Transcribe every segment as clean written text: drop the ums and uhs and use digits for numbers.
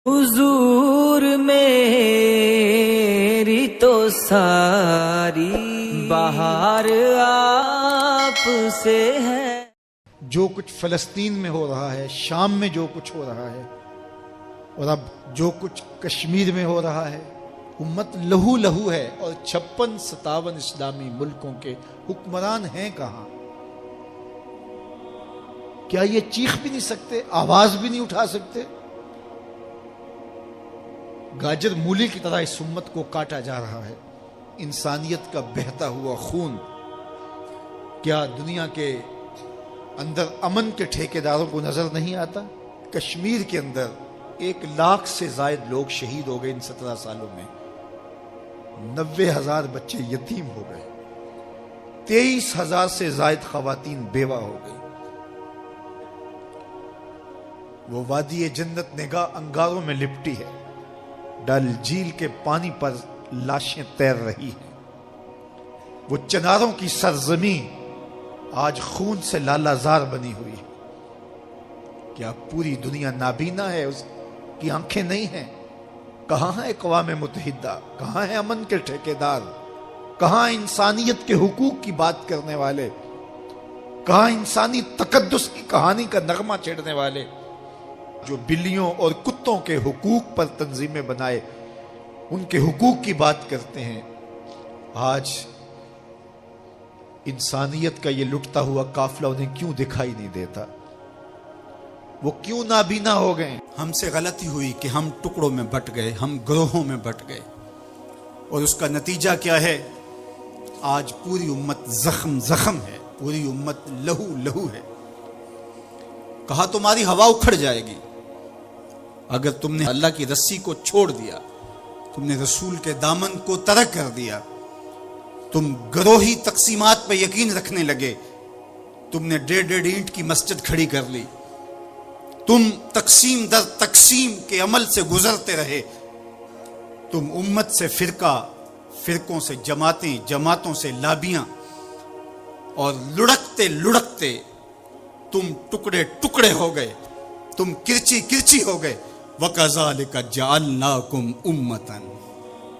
حضور میری تو ساری بہار آپ سے ہے۔ جو کچھ فلسطین میں ہو رہا ہے، شام میں جو کچھ ہو رہا ہے، اور اب جو کچھ کشمیر میں ہو رہا ہے، امت لہو لہو ہے، اور 56-57 اسلامی ملکوں کے حکمران ہیں کہاں؟ کیا یہ چیخ بھی نہیں سکتے، آواز بھی نہیں اٹھا سکتے؟ گاجر مولی کی طرح اس امت کو کاٹا جا رہا ہے، انسانیت کا بہتا ہوا خون۔ کیا دنیا کے اندر امن کے ٹھیکیداروں کو نظر نہیں آتا؟ کشمیر کے اندر 1 لاکھ سے زائد لوگ شہید ہو گئے ان 17 سالوں میں، 90,000 بچے یتیم ہو گئے، 23,000 سے زائد خواتین بیوہ ہو گئی۔ وہ وادی جنت نگاہ انگاروں میں لپٹی ہے، ڈل جھیل کے پانی پر لاشیں تیر رہی ہیں۔ وہ چناروں کی سرزمین آج خون سے لالہ زار بنی ہوئی ہے۔ کیا پوری دنیا نابینا ہے؟ اس کی آنکھیں نہیں ہیں؟ کہاں ہے اقوام متحدہ؟ کہاں ہے امن کے ٹھیکیدار؟ کہاں انسانیت کے حقوق کی بات کرنے والے؟ کہاں انسانی تقدس کی کہانی کا نغمہ چھیڑنے والے؟ جو بلیوں اور کتوں کے حقوق پر تنظیمیں بنائے، ان کے حقوق کی بات کرتے ہیں، آج انسانیت کا یہ لٹتا ہوا قافلہ انہیں کیوں دکھائی نہیں دیتا؟ وہ کیوں نابینا ہو گئے؟ ہم سے غلطی ہوئی کہ ہم ٹکڑوں میں بٹ گئے، ہم گروہوں میں بٹ گئے، اور اس کا نتیجہ کیا ہے؟ آج پوری امت زخم زخم ہے، پوری امت لہو لہو ہے۔ کہا تمہاری ہوا اکھڑ جائے گی اگر تم نے اللہ کی رسی کو چھوڑ دیا، تم نے رسول کے دامن کو ترک کر دیا، تم گروہی تقسیمات پہ یقین رکھنے لگے، تم نے 1.5 اینٹ کی مسجد کھڑی کر لی، تم تقسیم در تقسیم کے عمل سے گزرتے رہے، تم امت سے فرقہ، فرقوں سے جماعتیں، جماعتوں سے لابیاں، اور لڑکتے لڑکتے تم ٹکڑے ٹکڑے ہو گئے، تم کرچی کرچی ہو گئے۔ وَكَذَلِكَ جَعَلْنَاكُمْ أُمَّةً،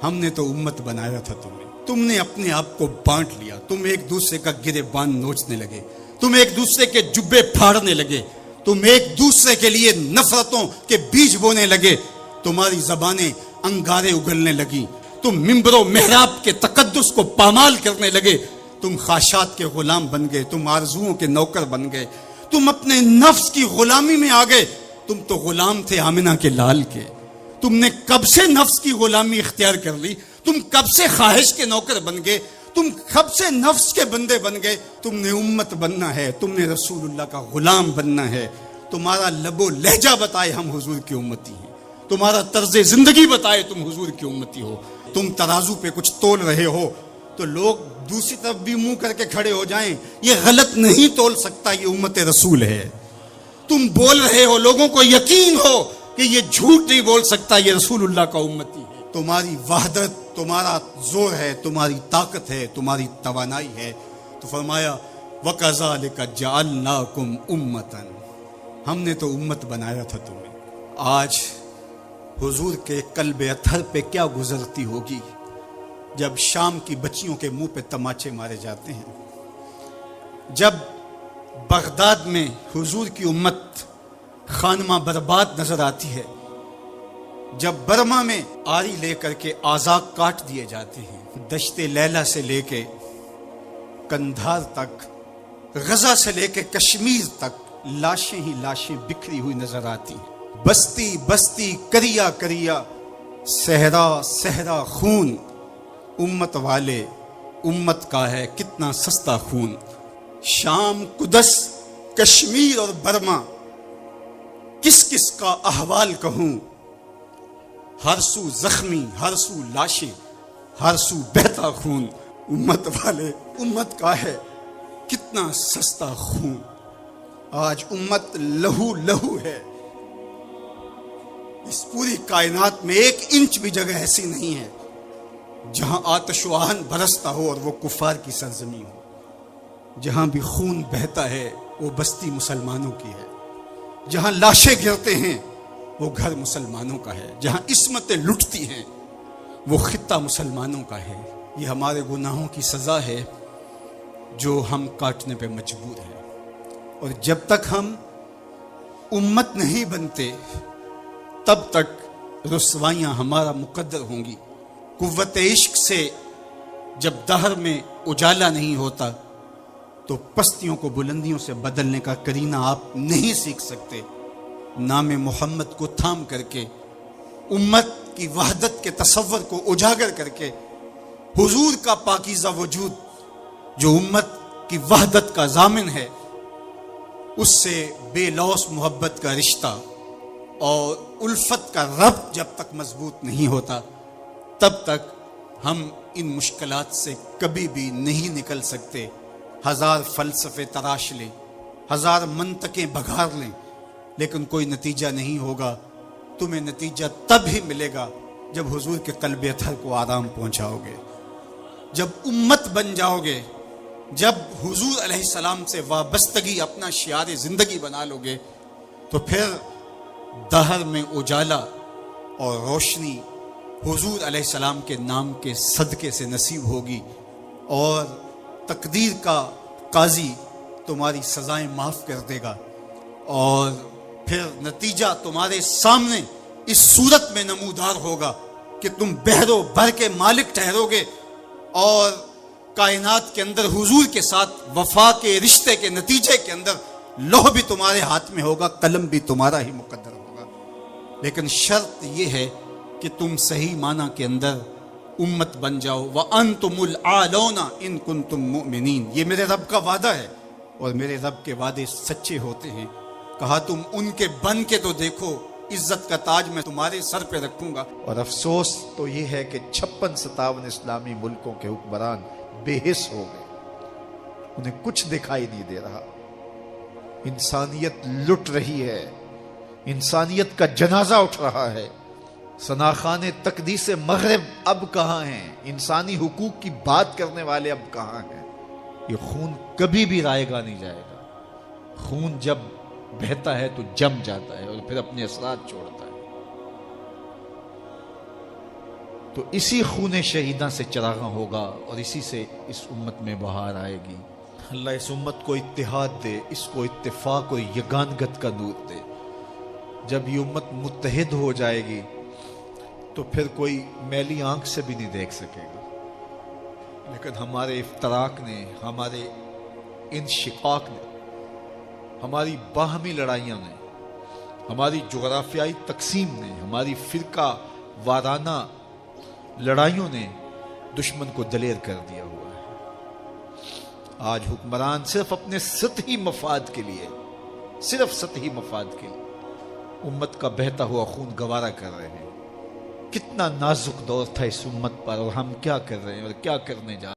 ہم نے تو امت بنایا تھا تمہیں، تم نے اپنے آپ کو بانٹ لیا، تم ایک دوسرے کا گریبان نوچنے لگے، تم ایک دوسرے کے جبے پھاڑنے لگے، تم ایک دوسرے کے لیے نفرتوں کے بیج بونے لگے، تمہاری زبانیں انگارے اگلنے لگی، تم ممبر و محراب کے تقدس کو پامال کرنے لگے، تم خواہشات کے غلام بن گئے، تم آرزوؤں کے نوکر بن گئے، تم اپنے نفس کی غلامی میں آ گئے۔ تم تو غلام تھے آمنہ کے لال کے، تم نے کب سے نفس کی غلامی اختیار کر لی، تم کب سے خواہش کے نوکر بن گئے، تم کب سے نفس کے بندے بن گئے۔ تم نے امت بننا ہے، تم نے رسول اللہ کا غلام بننا ہے۔ تمہارا لب و لہجہ بتائے ہم حضور کی امتی ہیں، تمہارا طرز زندگی بتائے تم حضور کی امتی ہو۔ تم ترازو پہ کچھ تول رہے ہو تو لوگ دوسری طرف بھی منہ کر کے کھڑے ہو جائیں، یہ غلط نہیں تول سکتا، یہ امت رسول ہے۔ تم بول رہے ہو، لوگوں کو یقین ہو کہ یہ جھوٹ نہیں بول سکتا، یہ رسول اللہ کا امتی ہے۔ تمہاری وحدت، تمہارا زور ہے، تمہاری طاقت ہے، تمہاری توانائی ہے۔ تو فرمایا وَكَذَلِكَ جَعَلْنَاكُمْ أُمَّةً، ہم نے تو امت بنایا تھا تمہیں۔ آج حضور کے قلب اطہر پہ کیا گزرتی ہوگی جب شام کی بچیوں کے منہ پہ تماچے مارے جاتے ہیں، جب بغداد میں حضور کی امت خانمہ برباد نظر آتی ہے، جب برما میں آری لے کر کے اعضاء کاٹ دیے جاتے ہیں، دشت لیلہ سے لے کے کندھار تک، غزہ سے لے کے کشمیر تک لاشیں ہی لاشیں بکھری ہوئی نظر آتی ہیں، بستی بستی کریا کریا، صحرا صحرا خون، امت والے امت کا ہے کتنا سستا خون۔ شام، قدس، کشمیر اور برما، کس کس کا احوال کہوں، ہر سو زخمی، ہر سو لاشیں، ہر سو بہتا خون، امت والے امت کا ہے کتنا سستا خون۔ آج امت لہو لہو ہے، اس پوری کائنات میں 1 انچ بھی جگہ ایسی نہیں ہے جہاں آتش و آہن برستا ہو اور وہ کفار کی سرزمین ہو۔ جہاں بھی خون بہتا ہے وہ بستی مسلمانوں کی ہے، جہاں لاشیں گرتے ہیں وہ گھر مسلمانوں کا ہے، جہاں عصمتیں لٹتی ہیں وہ خطہ مسلمانوں کا ہے۔ یہ ہمارے گناہوں کی سزا ہے جو ہم کاٹنے پہ مجبور ہیں، اور جب تک ہم امت نہیں بنتے تب تک رسوائیاں ہمارا مقدر ہوں گی۔ قوت عشق سے جب دہر میں اجالا نہیں ہوتا تو پستیوں کو بلندیوں سے بدلنے کا کرینہ آپ نہیں سیکھ سکتے۔ نام محمد کو تھام کر کے، امت کی وحدت کے تصور کو اجاگر کر کے، حضور کا پاکیزہ وجود جو امت کی وحدت کا ضامن ہے، اس سے بے لوث محبت کا رشتہ اور الفت کا ربط جب تک مضبوط نہیں ہوتا تب تک ہم ان مشکلات سے کبھی بھی نہیں نکل سکتے۔ ہزار فلسفے تراش لیں، ہزار منطقیں بگھار لیں، لیکن کوئی نتیجہ نہیں ہوگا۔ تمہیں نتیجہ تب ہی ملے گا جب حضور کے قلب اطہر کو آرام پہنچاؤ گے، جب امت بن جاؤ گے، جب حضور علیہ السلام سے وابستگی اپنا شعار زندگی بنا لو گے، تو پھر دہر میں اجالا اور روشنی حضور علیہ السلام کے نام کے صدقے سے نصیب ہوگی، اور تقدیر کا قاضی تمہاری سزائیں معاف کر دے گا، اور پھر نتیجہ تمہارے سامنے اس صورت میں نمودار ہوگا کہ تم بحر و بر کے مالک ٹھہرو گے، اور کائنات کے اندر حضور کے ساتھ وفا کے رشتے کے نتیجے کے اندر لوح بھی تمہارے ہاتھ میں ہوگا، قلم بھی تمہارا ہی مقدر ہوگا۔ لیکن شرط یہ ہے کہ تم صحیح معنی کے اندر امت بن جاؤ۔ وَأَنْتُمُ الْأَعْلَوْنَ إِن كُنتُم مُؤْمِنِينَ، یہ میرے رب کا وعدہ ہے، اور میرے رب کے وعدے سچے ہوتے ہیں۔ کہا تم ان کے بن کے تو دیکھو، عزت کا تاج میں تمہارے سر پہ رکھوں گا۔ اور افسوس تو یہ ہے کہ 56-57 اسلامی ملکوں کے حکمران بے حس ہو گئے، انہیں کچھ دکھائی نہیں دے رہا۔ انسانیت لٹ رہی ہے، انسانیت کا جنازہ اٹھ رہا ہے۔ ثناخان تقدیس مغرب اب کہاں ہیں؟ انسانی حقوق کی بات کرنے والے اب کہاں ہیں؟ یہ خون کبھی بھی رائے گا نہیں جائے گا۔ خون جب بہتا ہے تو جم جاتا ہے اور پھر اپنے اثرات چھوڑتا ہے۔ تو اسی خون شہیداں سے چراغاں ہوگا، اور اسی سے اس امت میں بہار آئے گی۔ اللہ اس امت کو اتحاد دے، اس کو اتفاق اور یگانگت کا نور دے۔ جب یہ امت متحد ہو جائے گی تو پھر کوئی میلی آنکھ سے بھی نہیں دیکھ سکے گا۔ لیکن ہمارے افتراق نے، ہمارے انشقاق نے، ہماری باہمی لڑائیاں نے، ہماری جغرافیائی تقسیم نے، ہماری فرقہ وارانہ لڑائیوں نے دشمن کو دلیر کر دیا ہوا ہے۔ آج حکمران صرف اپنے سطحی مفاد کے لیے، صرف سطحی مفاد کے لیے امت کا بہتا ہوا خون گوارا کر رہے ہیں۔ کتنا نازک دور تھا اس امت پر، اور ہم کیا کر رہے ہیں اور کیا کرنے جا رہے ہیں۔